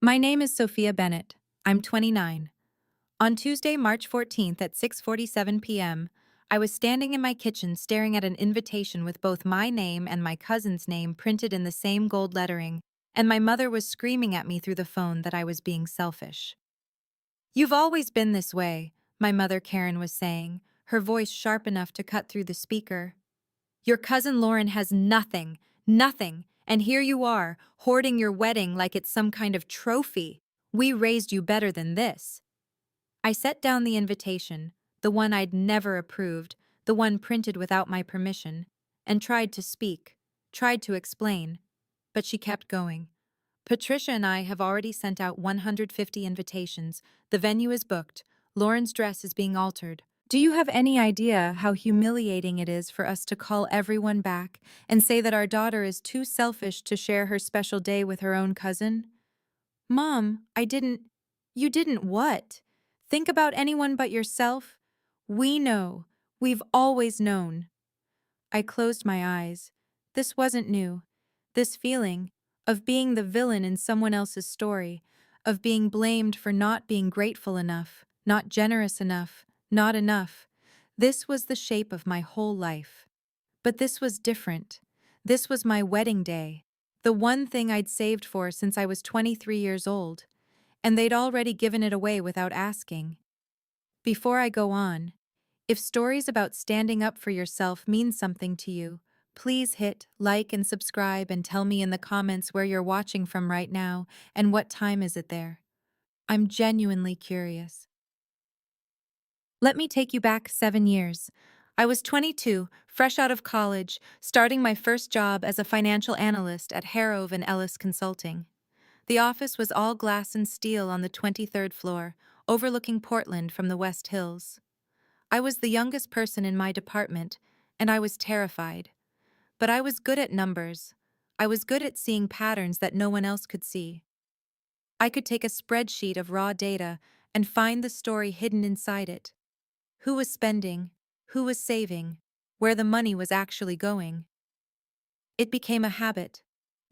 My name is Sophia Bennett. I'm 29. On Tuesday, March 14th at 6:47 p.m., I was standing in my kitchen staring at an invitation with both my name and my cousin's name printed in the same gold lettering, and my mother was screaming at me through the phone that I was being selfish. "You've always been this way," my mother Karen was saying, her voice sharp enough to cut through the speaker. "Your cousin Lauren has nothing, nothing, and here you are, hoarding your wedding like it's some kind of trophy. We raised you better than this." I set down the invitation, the one I'd never approved, the one printed without my permission, and tried to speak, tried to explain. But she kept going. "Patricia and I have already sent out 150 invitations. The venue is booked. Lauren's dress is being altered. Do you have any idea how humiliating it is for us to call everyone back and say that our daughter is too selfish to share her special day with her own cousin?" "Mom, I didn't—" "You didn't what? Think about anyone but yourself? We know. We've always known." I closed my eyes. This wasn't new. This feeling of being the villain in someone else's story, of being blamed for not being grateful enough, not generous enough, not enough. This was the shape of my whole life. But this was different. This was my wedding day. The one thing I'd saved for since I was 23 years old. And they'd already given it away without asking. Before I go on, if stories about standing up for yourself mean something to you, please hit like and subscribe and tell me in the comments where you're watching from right now and what time is it there. I'm genuinely curious. Let me take you back 7 years. I was 22, fresh out of college, starting my first job as a financial analyst at Harrove and Ellis Consulting. The office was all glass and steel on the 23rd floor, overlooking Portland from the West Hills. I was the youngest person in my department, and I was terrified. But I was good at numbers. I was good at seeing patterns that no one else could see. I could take a spreadsheet of raw data and find the story hidden inside it. Who was spending, who was saving, where the money was actually going. It became a habit,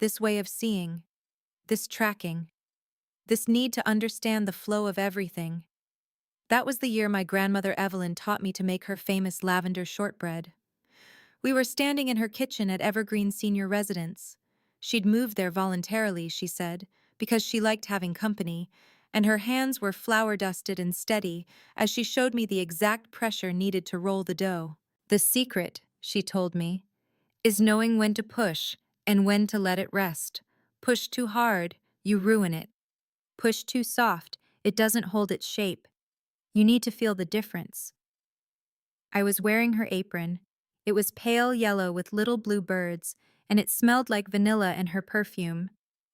this way of seeing, this tracking, this need to understand the flow of everything. That was the year my grandmother Evelyn taught me to make her famous lavender shortbread. We were standing in her kitchen at Evergreen Senior Residence. She'd moved there voluntarily, she said, because she liked having company, and her hands were flour-dusted and steady as she showed me the exact pressure needed to roll the dough. "The secret," she told me, "is knowing when to push and when to let it rest. Push too hard, you ruin it. Push too soft, it doesn't hold its shape. You need to feel the difference." I was wearing her apron. It was pale yellow with little blue birds, and it smelled like vanilla and her perfume.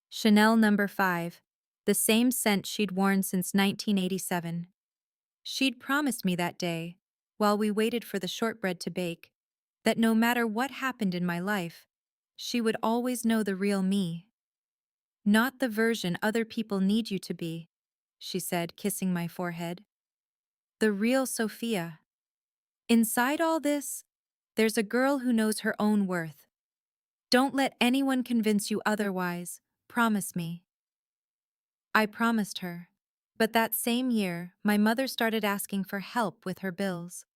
Chanel No. 5, the same scent she'd worn since 1987. She'd promised me that day, while we waited for the shortbread to bake, that no matter what happened in my life, she would always know the real me. "Not the version other people need you to be," she said, kissing my forehead. "The real Sophia. Inside all this, there's a girl who knows her own worth. Don't let anyone convince you otherwise. Promise me." I promised her. But that same year, my mother started asking for help with her bills.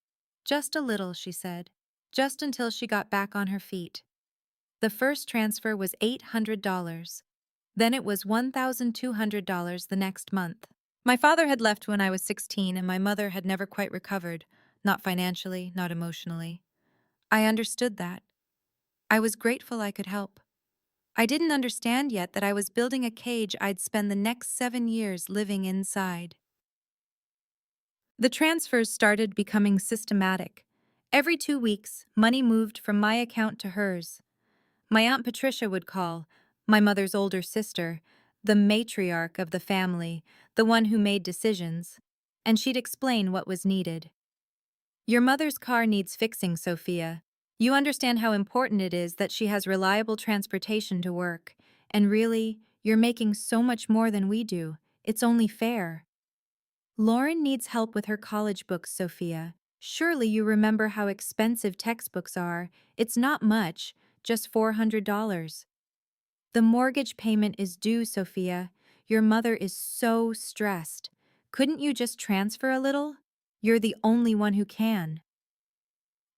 "Just a little," she said. "Just until she got back on her feet." The first transfer was $800. Then it was $1,200 the next month. My father had left when I was 16, and my mother had never quite recovered, not financially, not emotionally. I understood that. I was grateful I could help. I didn't understand yet that I was building a cage I'd spend the next 7 years living inside. The transfers started becoming systematic. Every 2 weeks, money moved from my account to hers. My Aunt Patricia would call, my mother's older sister, the matriarch of the family, the one who made decisions, and she'd explain what was needed. "Your mother's car needs fixing, Sophia. You understand how important it is that she has reliable transportation to work, and really, you're making so much more than we do. It's only fair. Lauren needs help with her college books, Sophia. Surely you remember how expensive textbooks are. It's not much, just $400. The mortgage payment is due, Sophia. Your mother is so stressed. Couldn't you just transfer a little? You're the only one who can."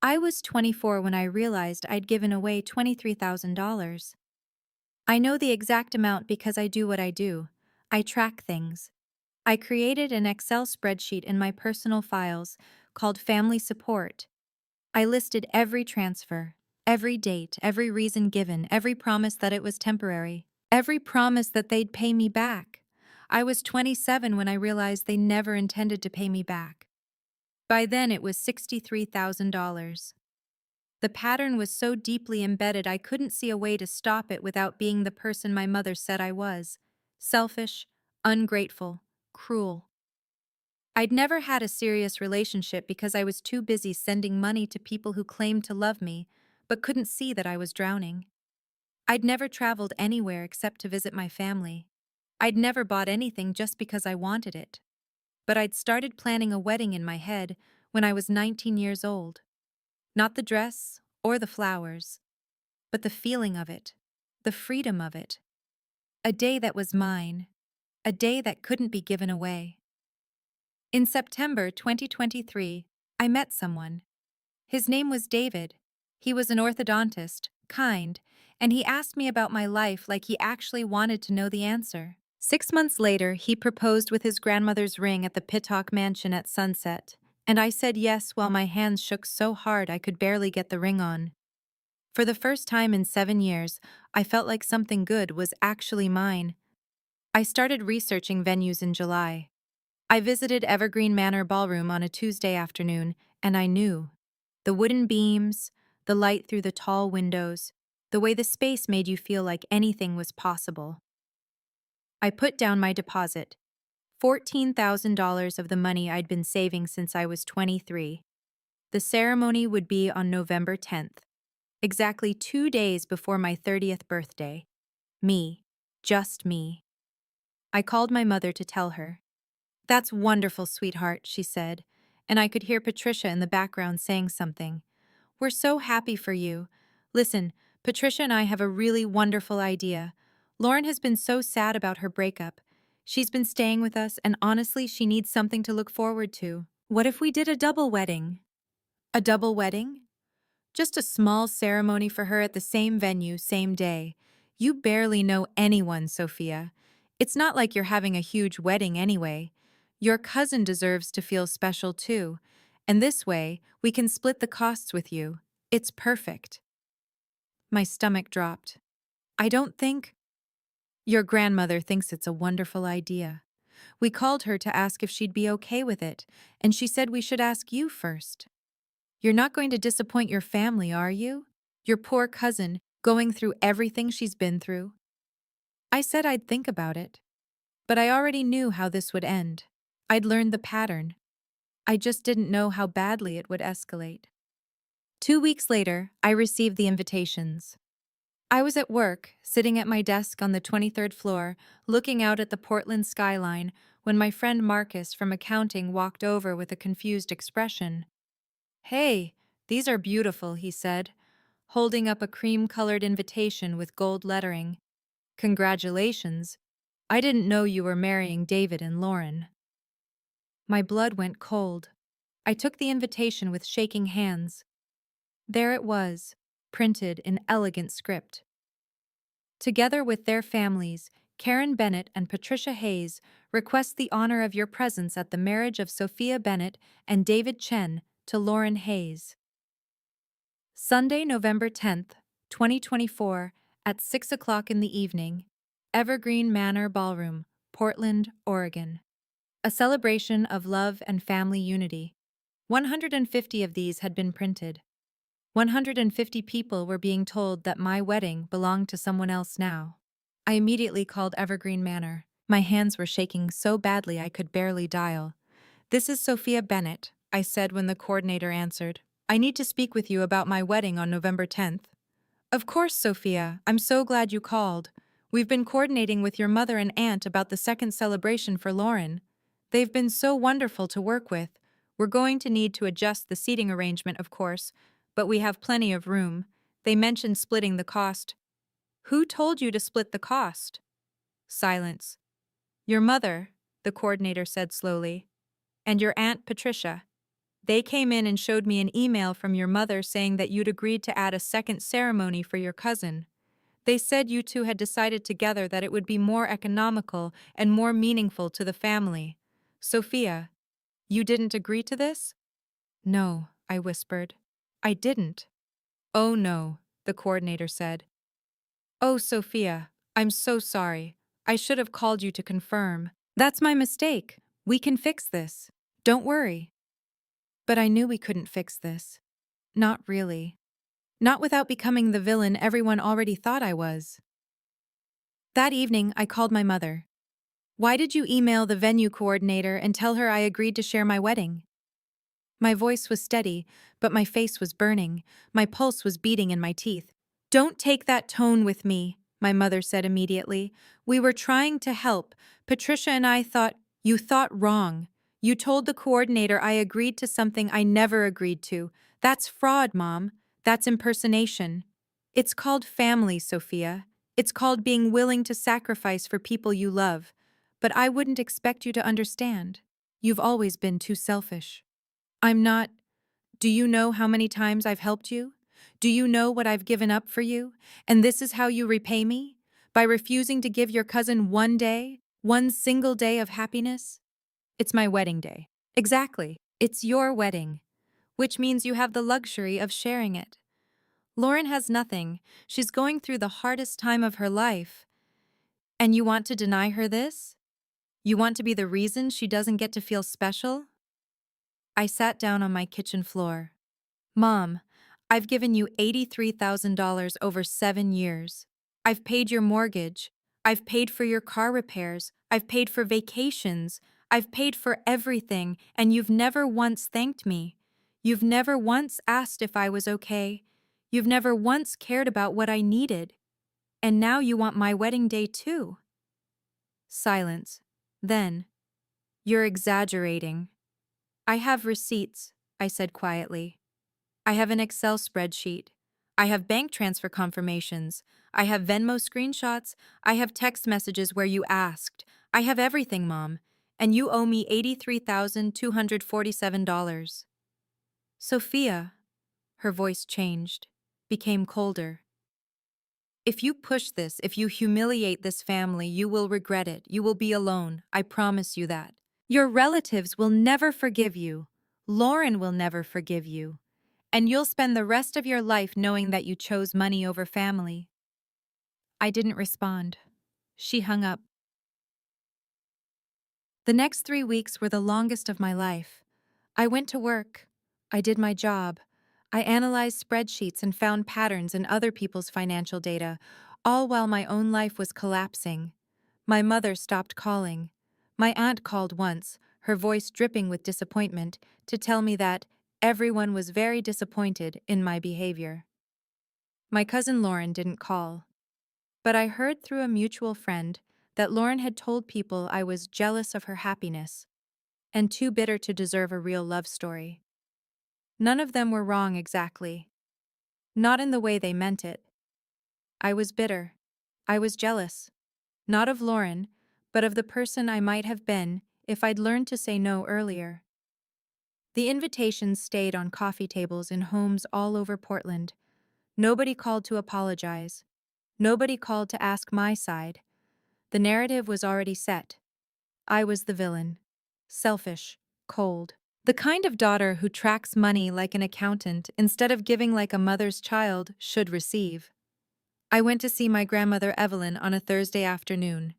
I was 24 when I realized I'd given away $23,000. I know the exact amount because I do what I do. I track things. I created an Excel spreadsheet in my personal files called Family Support. I listed every transfer, every date, every reason given, every promise that it was temporary, every promise that they'd pay me back. I was 27 when I realized they never intended to pay me back. By then, it was $63,000. The pattern was so deeply embedded I couldn't see a way to stop it without being the person my mother said I was: selfish, ungrateful, cruel. I'd never had a serious relationship because I was too busy sending money to people who claimed to love me, but couldn't see that I was drowning. I'd never traveled anywhere except to visit my family. I'd never bought anything just because I wanted it. But I'd started planning a wedding in my head when I was 19 years old. Not the dress or the flowers, but the feeling of it, the freedom of it. A day that was mine, a day that couldn't be given away. In September 2023, I met someone. His name was David. He was an orthodontist, kind, and he asked me about my life like he actually wanted to know the answer. 6 months later, he proposed with his grandmother's ring at the Pittock Mansion at sunset, and I said yes while my hands shook so hard I could barely get the ring on. For the first time in 7 years, I felt like something good was actually mine. I started researching venues in July. I visited Evergreen Manor Ballroom on a Tuesday afternoon, and I knew. The wooden beams, the light through the tall windows, the way the space made you feel like anything was possible. I put down my deposit, $14,000 of the money I'd been saving since I was 23. The ceremony would be on November 10th, exactly 2 days before my 30th birthday. Me. Just me. I called my mother to tell her. "That's wonderful, sweetheart," she said, and I could hear Patricia in the background saying something. "We're so happy for you. Listen, Patricia and I have a really wonderful idea. Lauren has been so sad about her breakup. She's been staying with us, and honestly, she needs something to look forward to. What if we did a double wedding?" A double wedding? Just a small ceremony for her at the same venue, same day. You barely know anyone, Sophia. It's not like you're having a huge wedding anyway. Your cousin deserves to feel special too. And this way, we can split the costs with you. It's perfect. My stomach dropped. I don't think... Your grandmother thinks it's a wonderful idea. We called her to ask if she'd be okay with it, and she said we should ask you first. You're not going to disappoint your family, are you? Your poor cousin, going through everything she's been through? I said I'd think about it. But I already knew how this would end. I'd learned the pattern. I just didn't know how badly it would escalate. 2 weeks later, I received the invitations. I was at work, sitting at my desk on the 23rd floor, looking out at the Portland skyline, when my friend Marcus from accounting walked over with a confused expression. "Hey, these are beautiful," he said, holding up a cream-colored invitation with gold lettering. "Congratulations. I didn't know you were marrying David and Lauren." My blood went cold. I took the invitation with shaking hands. There it was, printed in elegant script. "Together with their families, Karen Bennett and Patricia Hayes request the honor of your presence at the marriage of Sophia Bennett and David Chen to Lauren Hayes. Sunday, November 10th, 2024, at 6 o'clock in the evening, Evergreen Manor Ballroom, Portland, Oregon. A celebration of love and family unity. 150 of these had been printed. 150 people were being told that my wedding belonged to someone else now. I immediately called Evergreen Manor. My hands were shaking so badly I could barely dial. "This is Sophia Bennett," I said when the coordinator answered. "I need to speak with you about my wedding on November 10th. "Of course, Sophia. I'm so glad you called. We've been coordinating with your mother and aunt about the second celebration for Lauren. They've been so wonderful to work with. We're going to need to adjust the seating arrangement, of course, but we have plenty of room. They mentioned splitting the cost." "Who told you to split the cost?" Silence. Your mother, the coordinator said slowly, and your Aunt Patricia. They came in and showed me an email from your mother saying that you'd agreed to add a second ceremony for your cousin. They said you two had decided together that it would be more economical and more meaningful to the family. Sophia, you didn't agree to this? No, I whispered. I didn't. Oh no, the coordinator said. Oh, Sophia, I'm so sorry. I should have called you to confirm. That's my mistake. We can fix this. Don't worry. But I knew we couldn't fix this. Not really. Not without becoming the villain everyone already thought I was. That evening, I called my mother. Why did you email the venue coordinator and tell her I agreed to share my wedding? My voice was steady, but my face was burning. My pulse was beating in my teeth. Don't take that tone with me, my mother said immediately. We were trying to help. Patricia and I thought, you thought wrong. You told the coordinator I agreed to something I never agreed to. That's fraud, Mom. That's impersonation. It's called family, Sophia. It's called being willing to sacrifice for people you love. But I wouldn't expect you to understand. You've always been too selfish. I'm not. Do you know how many times I've helped you? Do you know what I've given up for you? And this is how you repay me? By refusing to give your cousin one day, one single day of happiness? It's my wedding day. Exactly. It's your wedding, which means you have the luxury of sharing it. Lauren has nothing. She's going through the hardest time of her life. And you want to deny her this? You want to be the reason she doesn't get to feel special? I sat down on my kitchen floor. Mom, I've given you $83,000 over 7 years. I've paid your mortgage. I've paid for your car repairs. I've paid for vacations. I've paid for everything, and you've never once thanked me. You've never once asked if I was okay. You've never once cared about what I needed. And now you want my wedding day too. Silence. Then, you're exaggerating. I have receipts, I said quietly. I have an Excel spreadsheet. I have bank transfer confirmations. I have Venmo screenshots. I have text messages where you asked. I have everything, Mom. And you owe me $83,247. Sophia, her voice changed, became colder. If you push this, if you humiliate this family, you will regret it. You will be alone. I promise you that. Your relatives will never forgive you. Lauren will never forgive you. And you'll spend the rest of your life knowing that you chose money over family. I didn't respond. She hung up. The next 3 weeks were the longest of my life. I went to work. I did my job. I analyzed spreadsheets and found patterns in other people's financial data, all while my own life was collapsing. My mother stopped calling. My aunt called once, her voice dripping with disappointment, to tell me that everyone was very disappointed in my behavior. My cousin Lauren didn't call. But I heard through a mutual friend that Lauren had told people I was jealous of her happiness and too bitter to deserve a real love story. None of them were wrong exactly. Not in the way they meant it. I was bitter. I was jealous. Not of Lauren, but of the person I might have been if I'd learned to say no earlier. The invitations stayed on coffee tables in homes all over Portland. Nobody called to apologize. Nobody called to ask my side. The narrative was already set. I was the villain. Selfish, cold. The kind of daughter who tracks money like an accountant instead of giving like a mother's child should receive. I went to see my grandmother Evelyn on a Thursday afternoon.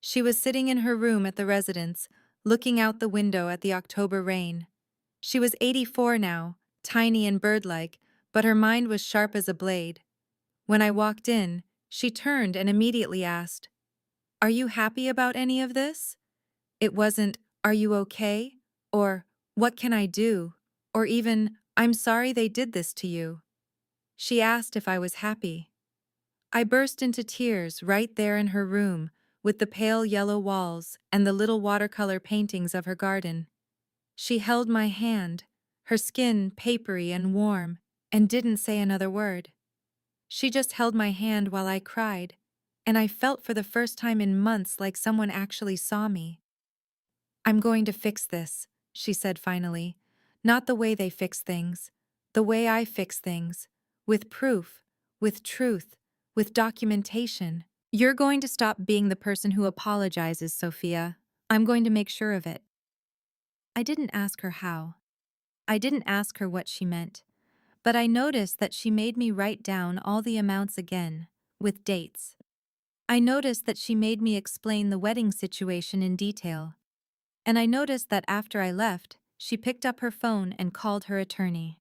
She was sitting in her room at the residence, looking out the window at the October rain. She was 84 now, tiny and bird-like, but her mind was sharp as a blade. When I walked in, she turned and immediately asked, "Are you happy about any of this?" It wasn't, "Are you okay?" or "What can I do?" or even, "I'm sorry they did this to you." She asked if I was happy. I burst into tears right there in her room, with the pale yellow walls and the little watercolor paintings of her garden. She held my hand, her skin papery and warm, and didn't say another word. She just held my hand while I cried, and I felt for the first time in months like someone actually saw me. "I'm going to fix this," she said finally. "Not the way they fix things. The way I fix things. With proof. With truth. With documentation. You're going to stop being the person who apologizes, Sophia. I'm going to make sure of it." I didn't ask her how. I didn't ask her what she meant. But I noticed that she made me write down all the amounts again, with dates. I noticed that she made me explain the wedding situation in detail. And I noticed that after I left, she picked up her phone and called her attorney.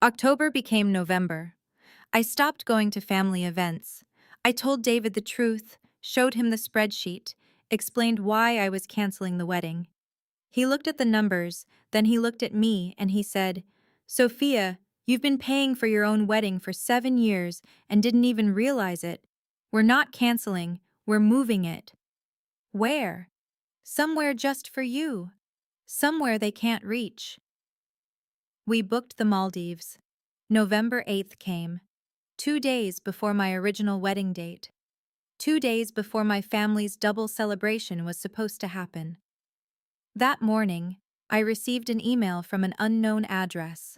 October became November. I stopped going to family events. I told David the truth, showed him the spreadsheet, explained why I was canceling the wedding. He looked at the numbers, then he looked at me and he said, "Sophia, you've been paying for your own wedding for 7 years and didn't even realize it. We're not canceling, we're moving it." "Where?" "Somewhere just for you. Somewhere they can't reach." We booked the Maldives. November 8th came. 2 days before my original wedding date. 2 days before my family's double celebration was supposed to happen. That morning, I received an email from an unknown address.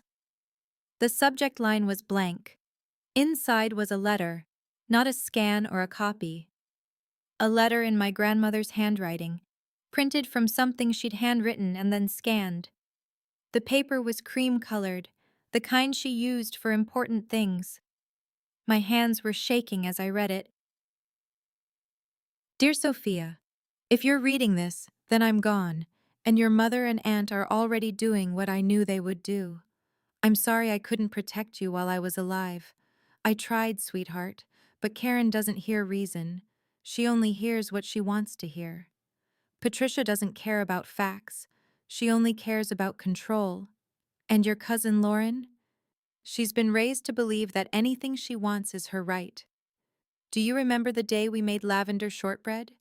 The subject line was blank. Inside was a letter, not a scan or a copy. A letter in my grandmother's handwriting, printed from something she'd handwritten and then scanned. The paper was cream-colored, the kind she used for important things. My hands were shaking as I read it. "Dear Sophia, if you're reading this, then I'm gone, and your mother and aunt are already doing what I knew they would do. I'm sorry I couldn't protect you while I was alive. I tried, sweetheart, but Karen doesn't hear reason. She only hears what she wants to hear. Patricia doesn't care about facts. She only cares about control. And your cousin Lauren? She's been raised to believe that anything she wants is her right. Do you remember the day we made lavender shortbread?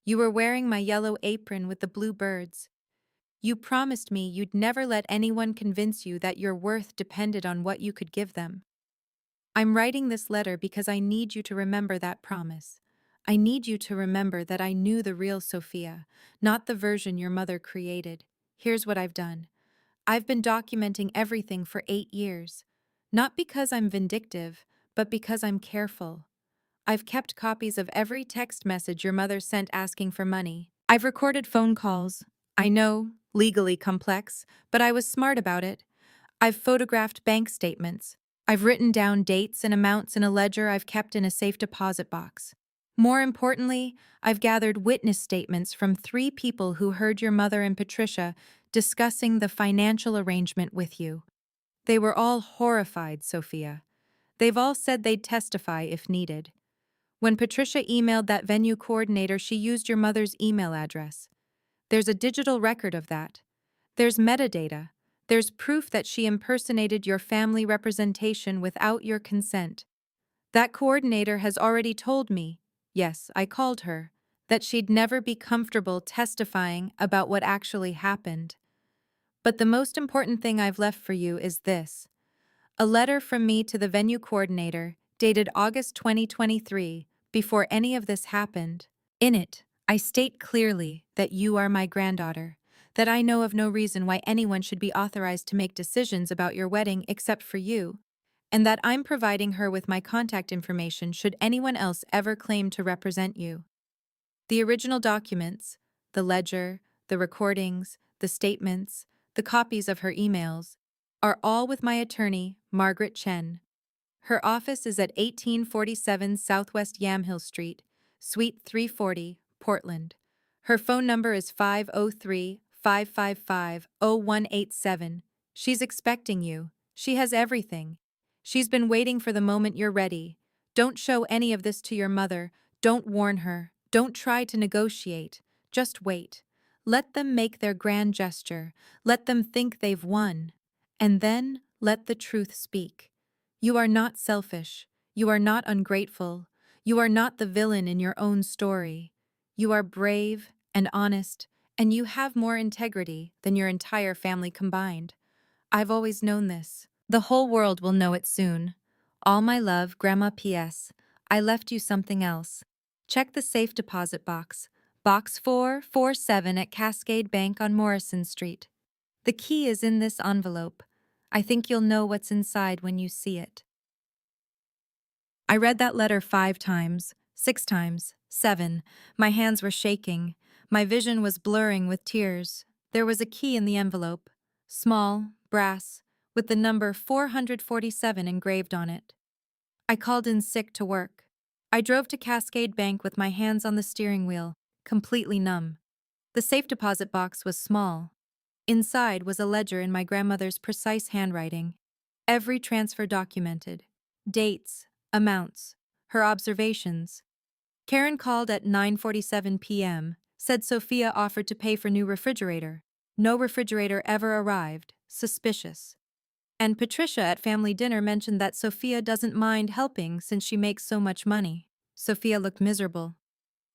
You were wearing my yellow apron with the blue birds. You promised me you'd never let anyone convince you that your worth depended on what you could give them. I'm writing this letter because I need you to remember that promise. I need you to remember that I knew the real Sophia, not the version your mother created. Here's what I've done. I've been documenting everything for 8 years. Not because I'm vindictive, but because I'm careful. I've kept copies of every text message your mother sent asking for money. I've recorded phone calls. I know, legally complex, but I was smart about it. I've photographed bank statements. I've written down dates and amounts in a ledger I've kept in a safe deposit box. More importantly, I've gathered witness statements from 3 people who heard your mother and Patricia discussing the financial arrangement with you. They were all horrified, Sophia. They've all said they'd testify if needed. When Patricia emailed that venue coordinator, she used your mother's email address. There's a digital record of that. There's metadata. There's proof that she impersonated your family representation without your consent. That coordinator has already told me, yes, I called her, that she'd never be comfortable testifying about what actually happened. But the most important thing I've left for you is this. A letter from me to the venue coordinator, dated August 2023, before any of this happened. In it, I state clearly that you are my granddaughter, that I know of no reason why anyone should be authorized to make decisions about your wedding except for you, and that I'm providing her with my contact information should anyone else ever claim to represent you. The original documents, the ledger, the recordings, the statements, the copies of her emails, are all with my attorney, Margaret Chen. Her office is at 1847 Southwest Yamhill Street, Suite 340, Portland. Her phone number is 503-555-0187. She's expecting you. She has everything. She's been waiting for the moment you're ready. Don't show any of this to your mother. Don't warn her. Don't try to negotiate. Just wait. Let them make their grand gesture. Let them think they've won. And then let the truth speak. You are not selfish. You are not ungrateful. You are not the villain in your own story. You are brave and honest, and you have more integrity than your entire family combined. I've always known this. The whole world will know it soon. All my love, Grandma P.S. I left you something else. Check the safe deposit box. Box 447 at Cascade Bank on Morrison Street. The key is in this envelope. I think you'll know what's inside when you see it. I read that letter 5 times, 6 times, 7. My hands were shaking. My vision was blurring with tears. There was a key in the envelope. Small, brass, with the number 447 engraved on it. I called in sick to work. I drove to Cascade Bank with my hands on the steering wheel, completely numb. The safe deposit box was small. Inside was a ledger in my grandmother's precise handwriting. Every transfer documented. Dates, amounts, her observations. Karen called at 9:47 p.m., said Sophia offered to pay for new refrigerator. No refrigerator ever arrived, suspicious. And Patricia at family dinner mentioned that Sophia doesn't mind helping since she makes so much money. Sophia looked miserable.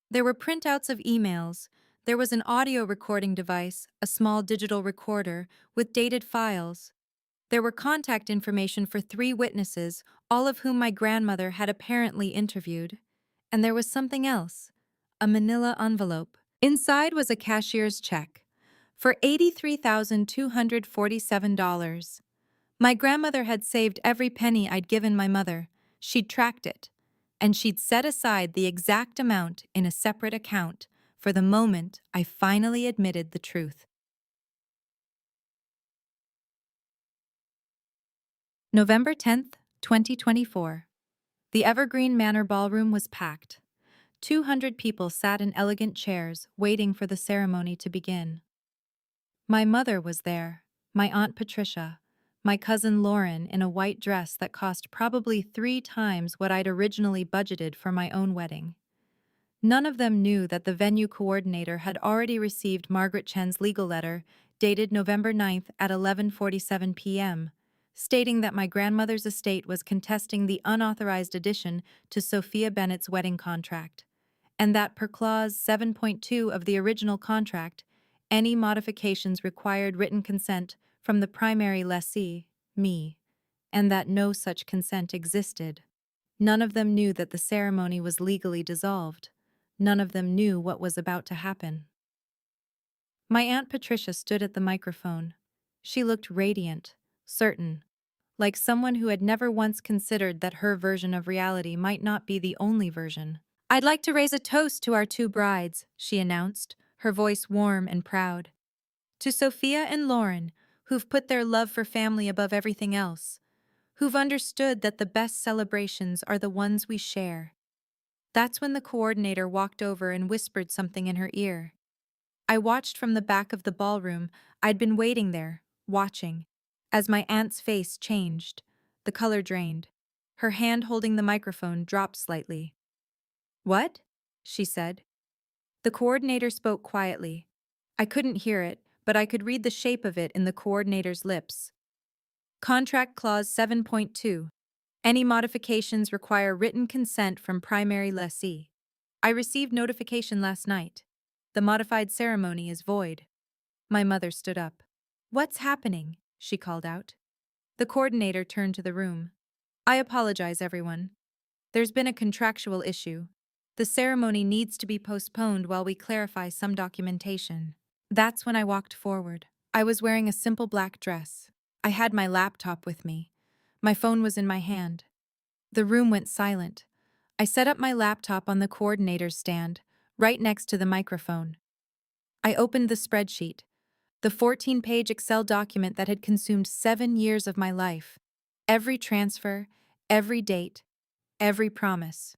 There were printouts of emails. There was an audio recording device, a small digital recorder, with dated files. There were contact information for 3 witnesses, all of whom my grandmother had apparently interviewed. And there was something else, a manila envelope. Inside was a cashier's check for $83,247. My grandmother had saved every penny I'd given my mother. She'd tracked it, and she'd set aside the exact amount in a separate account for the moment I finally admitted the truth. November 10th, 2024. The Evergreen Manor Ballroom was packed. 200 people sat in elegant chairs, waiting for the ceremony to begin. My mother was there, my Aunt Patricia, my cousin Lauren in a white dress that cost probably 3 times what I'd originally budgeted for my own wedding. None of them knew that the venue coordinator had already received Margaret Chen's legal letter, dated November 9th at 11:47 p.m., stating that my grandmother's estate was contesting the unauthorized addition to Sophia Bennett's wedding contract, and that per clause 7.2 of the original contract, any modifications required written consent from the primary lessee, me, and that no such consent existed. None of them knew that the ceremony was legally dissolved. None of them knew what was about to happen. My Aunt Patricia stood at the microphone. She looked radiant, certain, like someone who had never once considered that her version of reality might not be the only version. "I'd like to raise a toast to our 2 brides," she announced, her voice warm and proud. "To Sophia and Lauren, who've put their love for family above everything else, who've understood that the best celebrations are the ones we share." That's when the coordinator walked over and whispered something in her ear. I watched from the back of the ballroom. I'd been waiting there, watching, as my aunt's face changed. The color drained. Her hand holding the microphone dropped slightly. "What?" she said. The coordinator spoke quietly. I couldn't hear it, but I could read the shape of it in the coordinator's lips. Contract Clause 7.2. Any modifications require written consent from primary lessee. I received notification last night. The modified ceremony is void. My mother stood up. "What's happening?" she called out. The coordinator turned to the room. "I apologize, everyone. There's been a contractual issue. The ceremony needs to be postponed while we clarify some documentation." That's when I walked forward. I was wearing a simple black dress. I had my laptop with me. My phone was in my hand. The room went silent. I set up my laptop on the coordinator's stand, right next to the microphone. I opened the spreadsheet, the 14-page Excel document that had consumed 7 years of my life. Every transfer, every date, every promise.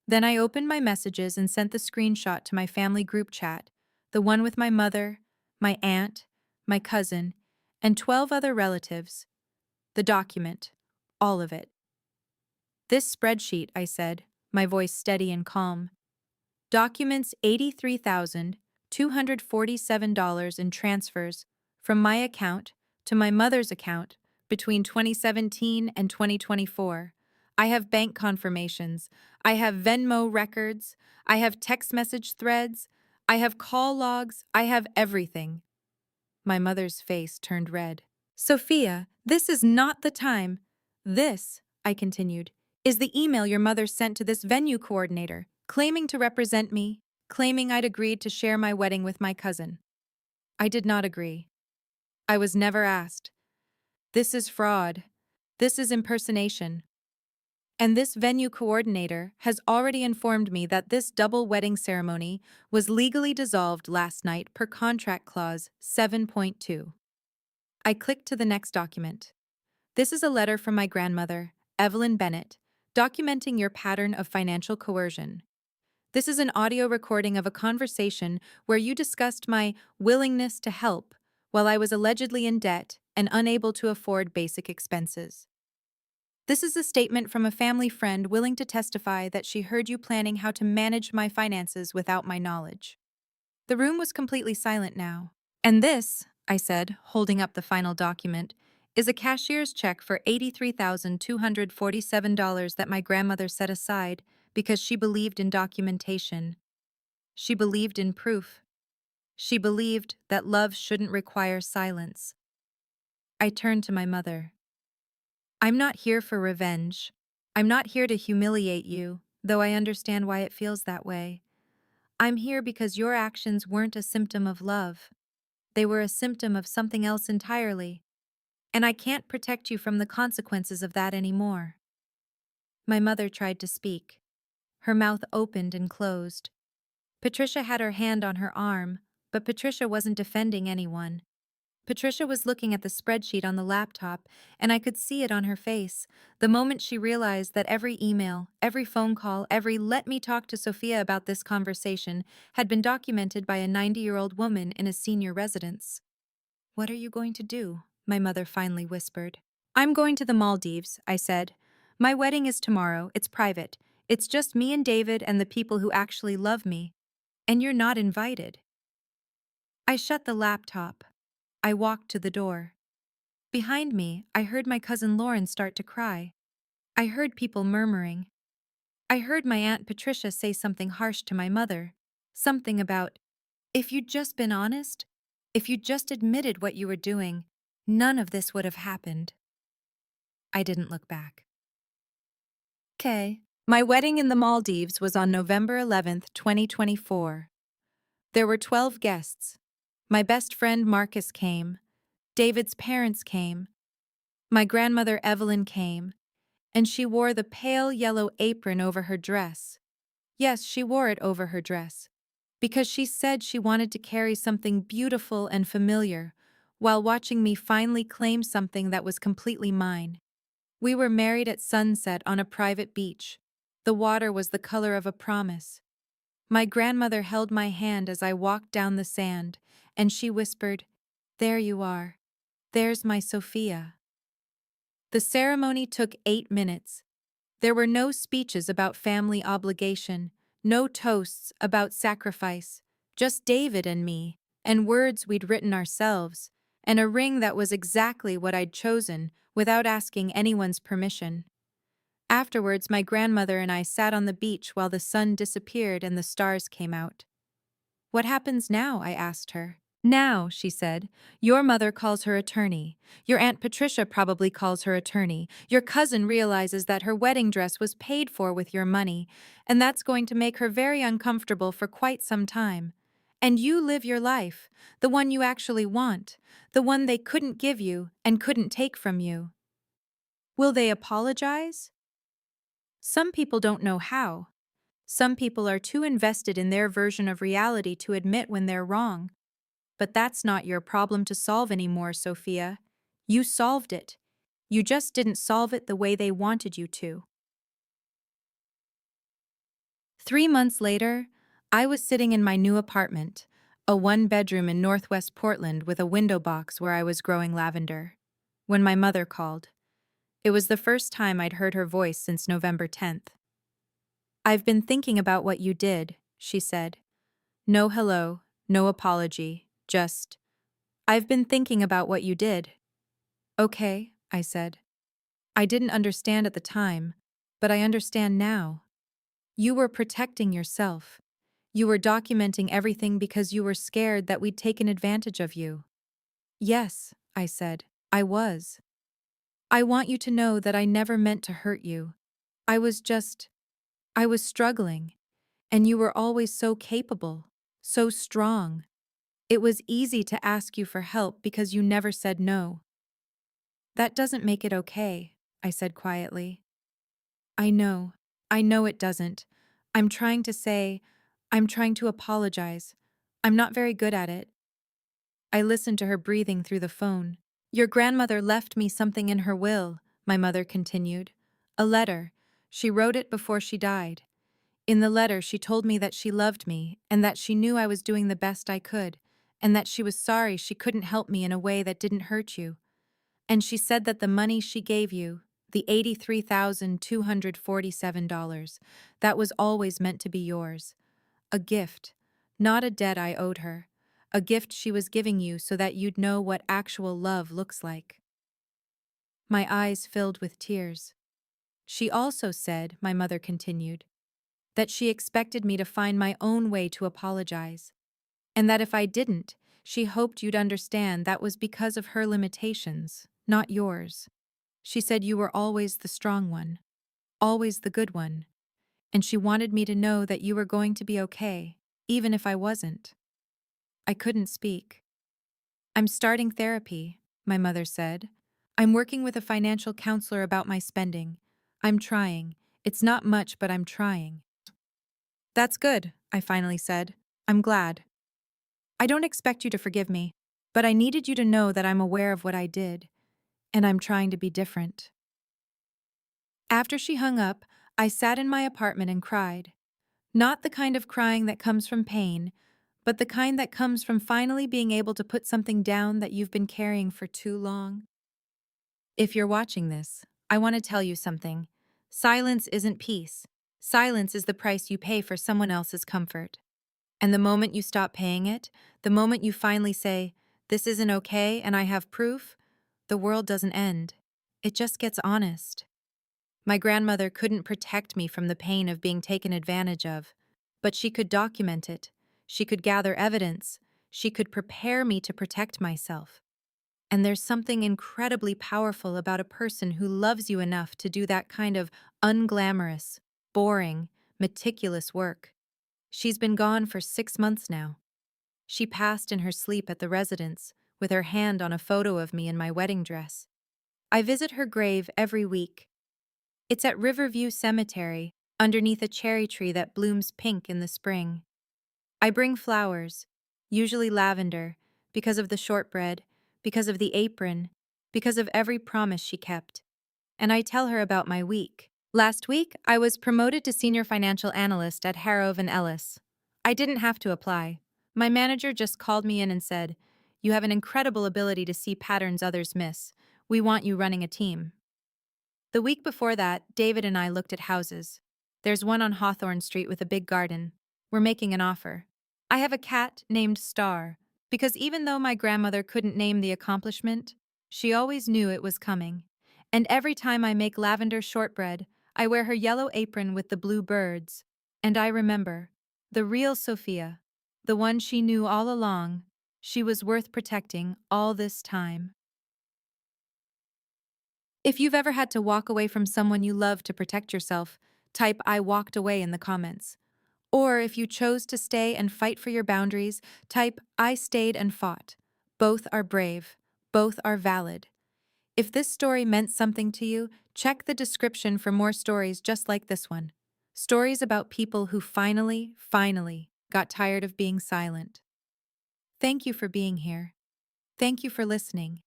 Then I opened my messages and sent the screenshot to my family group chat, the one with my mother, my aunt, my cousin, and 12 other relatives. The document, all of it. "This spreadsheet," I said, my voice steady and calm, "documents $83,247 in transfers from my account to my mother's account between 2017 and 2024. I have bank confirmations. I have Venmo records. I have text message threads. I have call logs. I have everything." My mother's face turned red. "Sophia, this is not the time." "This," I continued, is the email your mother sent to this venue coordinator, claiming to represent me, claiming I'd agreed to share my wedding with my cousin. I did not agree. I was never asked. This is fraud. This is impersonation. And this venue coordinator has already informed me that this double wedding ceremony was legally dissolved last night per contract clause 7.2. I clicked to the next document. This is a letter from my grandmother, Evelyn Bennett, documenting your pattern of financial coercion. This is an audio recording of a conversation where you discussed my willingness to help while I was allegedly in debt and unable to afford basic expenses. This is a statement from a family friend willing to testify that she heard you planning how to manage my finances without my knowledge. The room was completely silent now. And this, I said, holding up the final document, is a cashier's check for $83,247 that my grandmother set aside because she believed in documentation. She believed in proof. She believed that love shouldn't require silence. I turned to my mother. I'm not here for revenge. I'm not here to humiliate you, though I understand why it feels that way. I'm here because your actions weren't a symptom of love. They were a symptom of something else entirely. And I can't protect you from the consequences of that anymore. My mother tried to speak. Her mouth opened and closed. Patricia had her hand on her arm, but Patricia wasn't defending anyone. Patricia was looking at the spreadsheet on the laptop, and I could see it on her face, the moment she realized that every email, every phone call, every "let me talk to Sophia about this conversation" had been documented by a 90-year-old woman in a senior residence. What are you going to do? My mother finally whispered. I'm going to the Maldives, I said. My wedding is tomorrow, it's private. It's just me and David and the people who actually love me. And you're not invited. I shut the laptop. I walked to the door. Behind me, I heard my cousin Lauren start to cry. I heard people murmuring. I heard my Aunt Patricia say something harsh to my mother. Something about, if you'd just been honest, if you'd just admitted what you were doing, none of this would have happened. I didn't look back. Okay. My wedding in the Maldives was on November 11th, 2024. There were 12 guests. My best friend Marcus came. David's parents came. My grandmother Evelyn came, and she wore the pale yellow apron over her dress. Yes, she wore it over her dress, because she said she wanted to carry something beautiful and familiar, while watching me finally claim something that was completely mine. We were married at sunset on a private beach. The water was the color of a promise. My grandmother held my hand as I walked down the sand, and she whispered, "There you are. There's my Sophia." The ceremony took 8 minutes. There were no speeches about family obligation, no toasts about sacrifice, just David and me, and words we'd written ourselves, and a ring that was exactly what I'd chosen without asking anyone's permission. Afterwards, my grandmother and I sat on the beach while the sun disappeared and the stars came out. What happens now? I asked her. Now, she said, your mother calls her attorney. Your Aunt Patricia probably calls her attorney. Your cousin realizes that her wedding dress was paid for with your money, and that's going to make her very uncomfortable for quite some time. And you live your life, the one you actually want, the one they couldn't give you and couldn't take from you. Will they apologize? Some people don't know how. Some people are too invested in their version of reality to admit when they're wrong. But that's not your problem to solve anymore, Sophia. You solved it. You just didn't solve it the way they wanted you to. 3 months later, I was sitting in my new apartment, a 1-bedroom in Northwest Portland with a window box where I was growing lavender, when my mother called. It was the first time I'd heard her voice since November 10th. I've been thinking about what you did, she said. No hello, no apology, just, I've been thinking about what you did. Okay, I said. I didn't understand at the time, but I understand now. You were protecting yourself. You were documenting everything because you were scared that we'd taken advantage of you. Yes, I said, I was. I want you to know that I never meant to hurt you. I was just, I was struggling, and you were always so capable, so strong. It was easy to ask you for help because you never said no. That doesn't make it okay, I said quietly. I know. I know it doesn't. I'm trying to say, I'm trying to apologize. I'm not very good at it. I listened to her breathing through the phone. Your grandmother left me something in her will, my mother continued. A letter. She wrote it before she died. In the letter, she told me that she loved me and that she knew I was doing the best I could, and that she was sorry she couldn't help me in a way that didn't hurt you. And she said that the money she gave you, the $83,247, that was always meant to be yours. A gift, not a debt I owed her. A gift she was giving you so that you'd know what actual love looks like. My eyes filled with tears. She also said, my mother continued, that she expected me to find my own way to apologize, and that if I didn't, she hoped you'd understand that was because of her limitations, not yours. She said you were always the strong one, always the good one, and she wanted me to know that you were going to be okay, even if I wasn't. I couldn't speak. I'm starting therapy, my mother said. I'm working with a financial counselor about my spending. I'm trying. It's not much, but I'm trying. That's good, I finally said. I'm glad. I don't expect you to forgive me, but I needed you to know that I'm aware of what I did, and I'm trying to be different. After she hung up, I sat in my apartment and cried. Not the kind of crying that comes from pain, but the kind that comes from finally being able to put something down that you've been carrying for too long. If you're watching this, I want to tell you something. Silence isn't peace. Silence is the price you pay for someone else's comfort. And the moment you stop paying it, the moment you finally say, "This isn't okay and I have proof," the world doesn't end. It just gets honest. My grandmother couldn't protect me from the pain of being taken advantage of, but she could document it. She could gather evidence. She could prepare me to protect myself. And there's something incredibly powerful about a person who loves you enough to do that kind of unglamorous, boring, meticulous work. She's been gone for 6 months now. She passed in her sleep at the residence, with her hand on a photo of me in my wedding dress. I visit her grave every week. It's at Riverview Cemetery, underneath a cherry tree that blooms pink in the spring. I bring flowers, usually lavender, because of the shortbread, because of the apron, because of every promise she kept. And I tell her about my week. Last week, I was promoted to senior financial analyst at Harrow and Ellis. I didn't have to apply. My manager just called me in and said, "You have an incredible ability to see patterns others miss. We want you running a team." The week before that, David and I looked at houses. There's one on Hawthorne Street with a big garden. We're making an offer. I have a cat named Star, because even though my grandmother couldn't name the accomplishment, she always knew it was coming. And every time I make lavender shortbread, I wear her yellow apron with the blue birds. And I remember, the real Sophia, the one she knew all along, she was worth protecting all this time. If you've ever had to walk away from someone you love to protect yourself, type "I walked away" in the comments. Or if you chose to stay and fight for your boundaries, type "I stayed and fought." Both are brave. Both are valid. If this story meant something to you, check the description for more stories just like this one. Stories about people who finally got tired of being silent. Thank you for being here. Thank you for listening.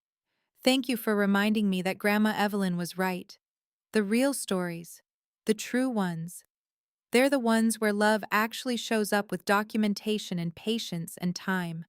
Thank you for reminding me that Grandma Evelyn was right. The real stories, the true ones, they're the ones where love actually shows up with documentation and patience and time.